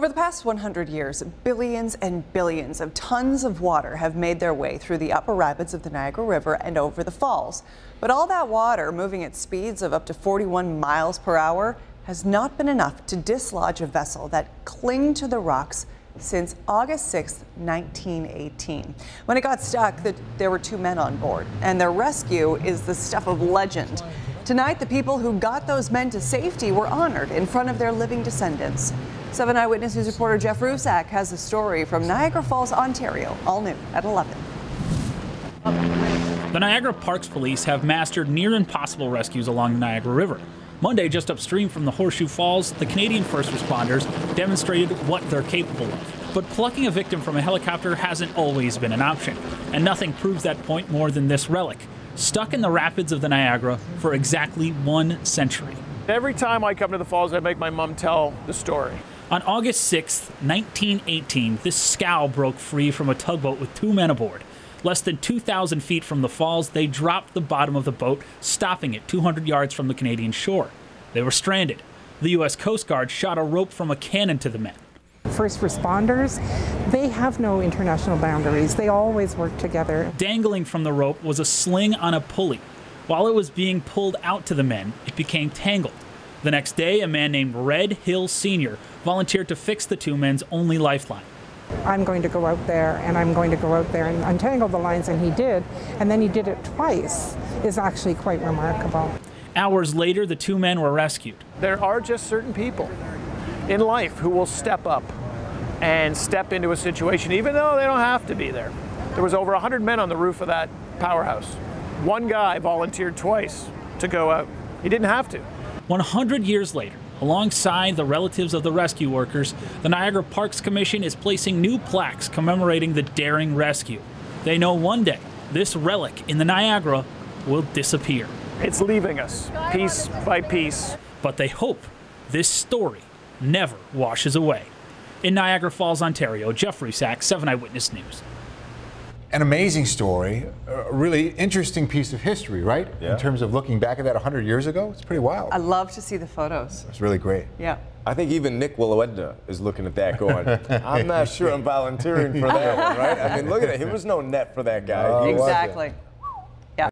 For the past 100 years, billions and billions of tons of water have made their way through the upper rapids of the Niagara River and over the falls. But all that water, moving at speeds of up to 41 miles per hour, has not been enough to dislodge a vessel that clung to the rocks since August 6, 1918. When it got stuck, there were 2 men on board, and their rescue is the stuff of legend. Tonight, the people who got those men to safety were honored in front of their living descendants. 7 Eyewitness News reporter Jeff Rusak has a story from Niagara Falls, Ontario, all new at 11. The Niagara Parks Police have mastered near impossible rescues along the Niagara River. Monday, just upstream from the Horseshoe Falls, the Canadian first responders demonstrated what they're capable of. But plucking a victim from a helicopter hasn't always been an option, and nothing proves that point more than this relic, stuck in the rapids of the Niagara for exactly 1 century. Every time I come to the falls, I make my mom tell the story. On August 6, 1918, this scow broke free from a tugboat with 2 men aboard. Less than 2,000 feet from the falls, they dropped the bottom of the boat, stopping it 200 yards from the Canadian shore. They were stranded. The U.S. Coast Guard shot a rope from a cannon to the men. First responders, they have no international boundaries. They always work together. Dangling from the rope was a sling on a pulley. While it was being pulled out to the men, it became tangled. The next day, a man named Red Hill Sr. volunteered to fix the 2 men's only lifeline. I'm going to go out there and I'm going to go out there and untangle the lines, and he did. And then he did it twice, is actually quite remarkable. Hours later, the 2 men were rescued. There are just certain people in life who will step up and step into a situation, even though they don't have to be there. There was over 100 men on the roof of that powerhouse. One guy volunteered twice to go out. He didn't have to. 100 years later, alongside the relatives of the rescue workers, the Niagara Parks Commission is placing new plaques commemorating the daring rescue. They know one day this relic in the Niagara will disappear. It's leaving us, piece by piece. But they hope this story never washes away. In Niagara Falls, Ontario, Jeff Rusak, 7 Eyewitness News. An amazing story, a really interesting piece of history, right? Yeah. In terms of looking back at that 100 years ago, it's pretty wild. I love to see the photos. It's really great. Yeah. I think even Nick Willowedna is looking at that going, I'm not sure I'm volunteering for that one, right? I mean, look at it. There was no net for that guy. Oh, Exactly.